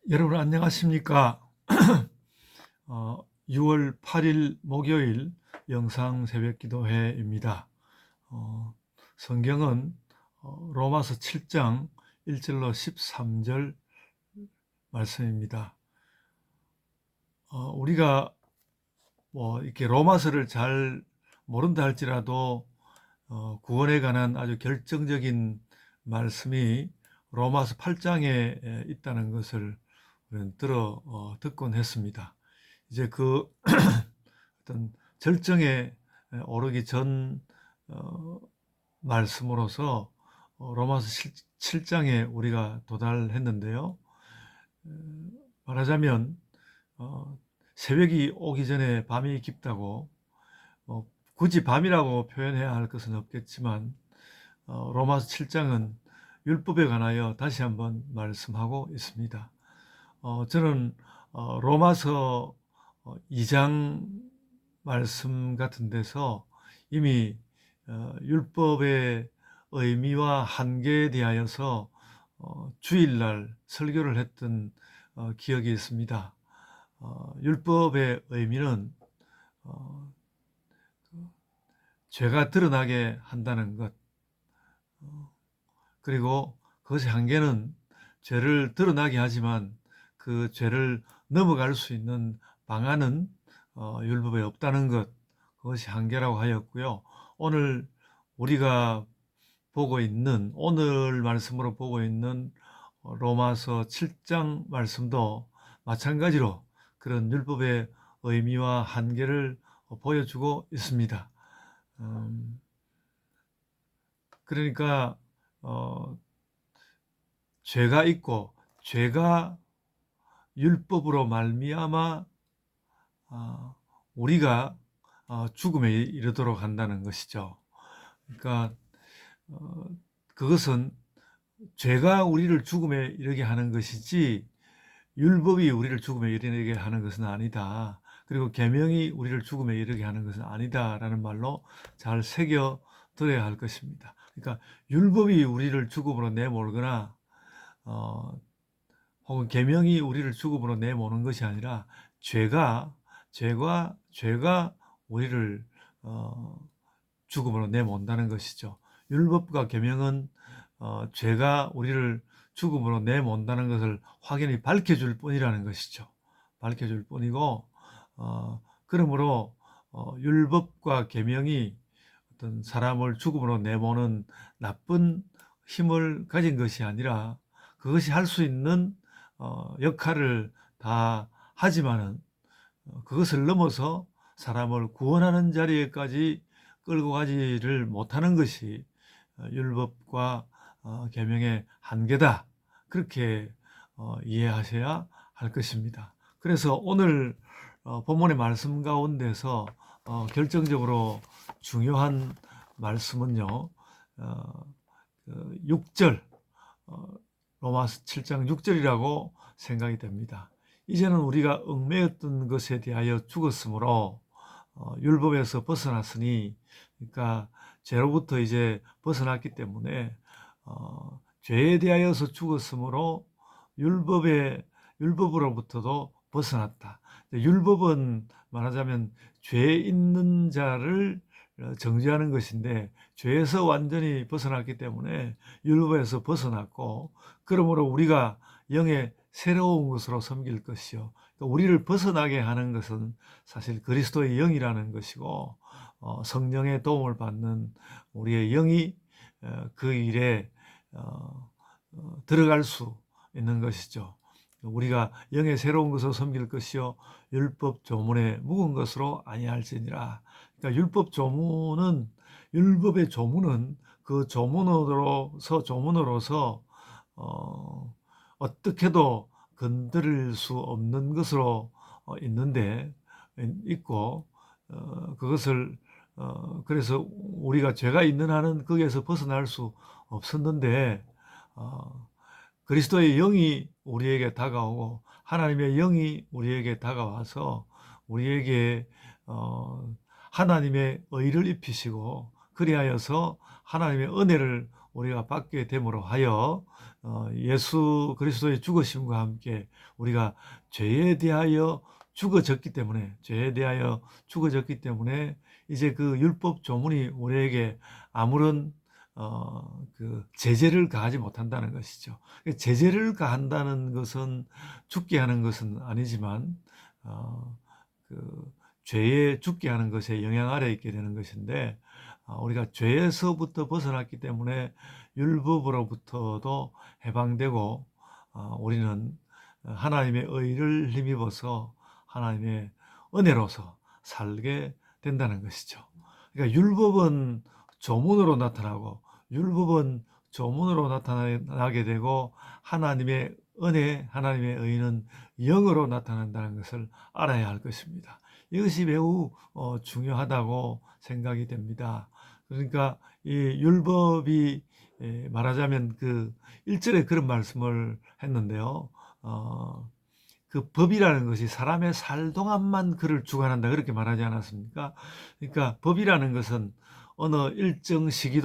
여러분 안녕하십니까? 6월 8일 목요일 영상 새벽기도회입니다. 성경은 로마서 7장 1절로 13절 말씀입니다. 우리가 이렇게 로마서를 잘 모른다 할지라도 구원에 관한 아주 결정적인 말씀이 로마서 8장에 있다는 것을 우리는 듣곤 했습니다. 이제 그 어떤 절정에 오르기 전 말씀으로서 로마서 7장에 우리가 도달했는데요. 말하자면 새벽이 오기 전에 밤이 깊다고 굳이 밤이라고 표현해야 할 것은 없겠지만 로마서 7장은 율법에 관하여 다시 한번 말씀하고 있습니다. 저는 로마서 2장 말씀 같은 데서 이미 율법의 의미와 한계에 대하여서 주일날 설교를 했던 기억이 있습니다. 율법의 의미는 죄가 드러나게 한다는 것, 그리고 그것의 한계는 죄를 드러나게 하지만 그 죄를 넘어갈 수 있는 방안은 율법에 없다는 것, 그것이 한계라고 하였고요. 오늘 우리가 오늘 말씀으로 보고 있는 로마서 7장 말씀도 마찬가지로 그런 율법의 의미와 한계를 보여주고 있습니다. 그러니까 죄가 있고 죄가 율법으로 말미암아 우리가 죽음에 이르도록 한다는 것이죠. 그러니까 그것은 죄가 우리를 죽음에 이르게 하는 것이지 율법이 우리를 죽음에 이르게 하는 것은 아니다. 그리고 계명이 우리를 죽음에 이르게 하는 것은 아니다라는 말로 잘 새겨들어야 할 것입니다. 그러니까 율법이 우리를 죽음으로 내몰거나 혹은 계명이 우리를 죽음으로 내모는 것이 아니라 죄가 우리를 죽음으로 내몬다는 것이죠. 율법과 계명은 죄가 우리를 죽음으로 내몬다는 것을 확연히 밝혀줄 뿐이라는 것이죠. 밝혀줄 뿐이고 그러므로 율법과 계명이 어떤 사람을 죽음으로 내모는 나쁜 힘을 가진 것이 아니라 그것이 할 수 있는 역할을 다 하지만은 그것을 넘어서 사람을 구원하는 자리에까지 끌고 가지를 못하는 것이 율법과 계명의 한계다. 그렇게 이해하셔야 할 것입니다. 그래서 오늘 본문의 말씀 가운데서 결정적으로 중요한 말씀은요. 6절 로마서 7장 6절이라고 생각이 됩니다. 이제는 우리가 얽매였던 것에 대하여 죽었으므로 율법에서 벗어났으니, 그러니까 죄로부터 이제 벗어났기 때문에 죄에 대하여서 죽었으므로 율법으로부터도 벗어났다. 율법은 말하자면 죄 있는 자를 정죄하는 것인데 죄에서 완전히 벗어났기 때문에 율법에서 벗어났고, 그러므로 우리가 영의 새로운 것으로 섬길 것이요. 우리를 벗어나게 하는 것은 사실 그리스도의 영이라는 것이고 성령의 도움을 받는 우리의 영이 그 일에 들어갈 수 있는 것이죠. 우리가 영의 새로운 것으로 섬길 것이요 율법 조문의 묵은 것으로 아니할지니라. 그러니까 율법의 조문은 그 조문으로서 어떻게도 건드릴 수 없는 것으로 있고 그것을 그래서 우리가 죄가 있는 한은 거기에서 벗어날 수 없었는데 그리스도의 영이 우리에게 다가오고 하나님의 영이 우리에게 다가와서 우리에게 하나님의 의를 입히시고 그리하여서 하나님의 은혜를 우리가 받게 됨으로 하여 예수 그리스도의 죽으심과 함께 우리가 죄에 대하여 죽어졌기 때문에 이제 그 율법 조문이 우리에게 아무런 그 제재를 가하지 못한다는 것이죠. 제재를 가한다는 것은 죽게 하는 것은 아니지만 그 죄에 죽게 하는 것에 영향 아래 있게 되는 것인데, 우리가 죄에서부터 벗어났기 때문에 율법으로부터도 해방되고 우리는 하나님의 의를 힘입어서 하나님의 은혜로서 살게 된다는 것이죠. 그러니까 율법은 조문으로 나타나고 율법은 조문으로 나타나게 되고 하나님의 은혜, 하나님의 의는 영으로 나타난다는 것을 알아야 할 것입니다. 이것이 매우 중요하다고 생각이 됩니다. 그러니까 이 율법이 말하자면 그 1절에 그런 말씀을 했는데요. 그 법이라는 것이 사람의 살 동안만 그를 주관한다, 그렇게 말하지 않았습니까? 그러니까 법이라는 것은 어느 일정 시기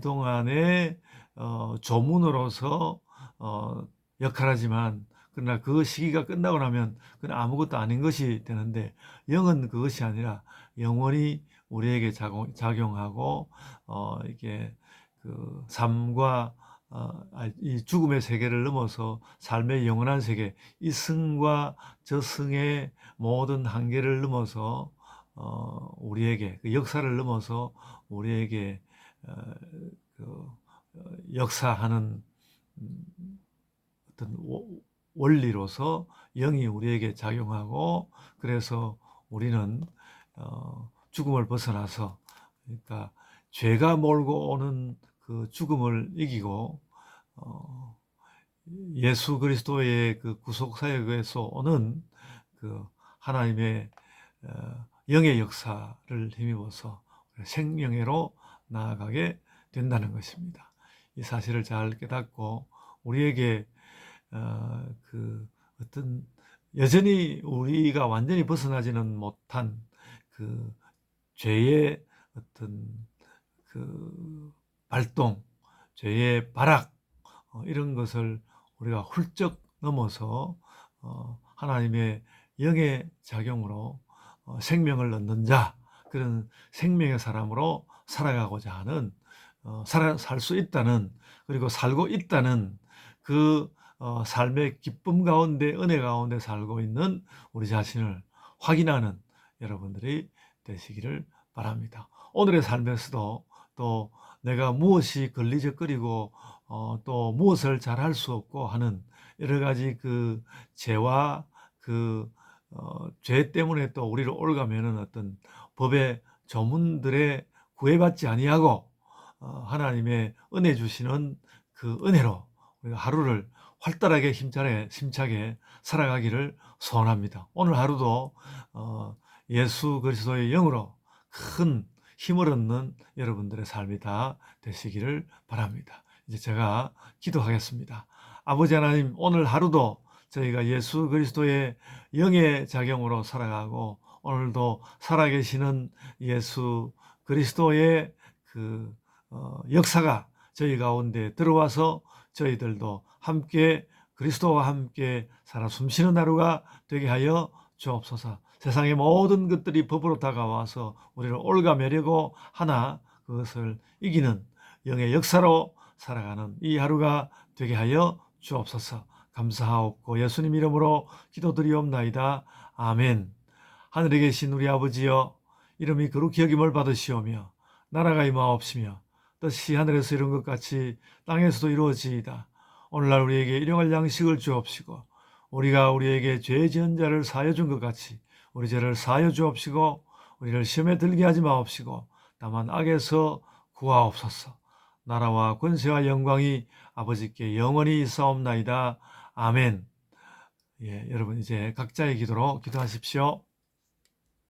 동안에 조문으로서 역할하지만, 그러나 그 시기가 끝나고 나면 그건 아무것도 아닌 것이 되는데, 영은 그것이 아니라 영원히 우리에게 작용하고 이게 그 삶과 이 죽음의 세계를 넘어서 삶의 영원한 세계, 이 승과 저승의 모든 한계를 넘어서 우리에게 그 역사를 넘어서 우리에게 그 역사하는 어떤 원리로서 영이 우리에게 작용하고, 그래서 우리는 죽음을 벗어나서, 그러니까 죄가 몰고 오는 그 죽음을 이기고 예수 그리스도의 그 구속 사역에서 오는 그 하나님의 영의 역사를 힘입어서 생명회로 나아가게 된다는 것입니다. 이 사실을 잘 깨닫고 우리에게 그 어떤 여전히 우리가 완전히 벗어나지는 못한 그 죄의 어떤 그 발동, 죄의 발악, 이런 것을 우리가 훌쩍 넘어서 하나님의 영의 작용으로 생명을 얻는 자, 그런 생명의 사람으로 살아가고자 하는, 살 수 있다는, 그리고 살고 있다는 그 삶의 기쁨 가운데, 은혜 가운데 살고 있는 우리 자신을 확인하는 여러분들이 되시기를 바랍니다. 오늘의 삶에서도 또 내가 무엇이 걸리적거리고 또 무엇을 잘할 수 없고 하는 여러 가지 그 죄와 그 죄 때문에 또 우리를 올가매는 어떤 법의 조문들에 구애받지 아니하고 하나님의 은혜 주시는 그 은혜로 우리가 하루를 활달하게 힘차게 살아가기를 소원합니다. 오늘 하루도 예수 그리스도의 영으로 큰 힘을 얻는 여러분들의 삶이 다 되시기를 바랍니다. 이제 제가 기도하겠습니다. 아버지 하나님, 오늘 하루도 저희가 예수 그리스도의 영의 작용으로 살아가고, 오늘도 살아계시는 예수 그리스도의 그 역사가 저희 가운데 들어와서 저희들도 함께 그리스도와 함께 살아 숨쉬는 하루가 되게 하여 주옵소서. 세상의 모든 것들이 법으로 다가와서 우리를 올가매려고 하나 그것을 이기는 영의 역사로 살아가는 이 하루가 되게 하여 주옵소서. 감사하옵고 예수님 이름으로 기도드리옵나이다. 아멘. 하늘에 계신 우리 아버지여, 이름이 거룩히 여김을 받으시오며 나라가 임하옵시며 뜻이 하늘에서 이룬 것 같이 땅에서도 이루어지이다. 오늘날 우리에게 일용할 양식을 주옵시고 우리가 우리에게 죄 지은 자를 사하여 준 것 같이 우리 죄를 사하여 주옵시고 우리를 시험에 들게 하지 마옵시고 다만 악에서 구하옵소서. 나라와 권세와 영광이 아버지께 영원히 있사옵나이다. 아멘. 여러분 이제 각자의 기도로 기도하십시오.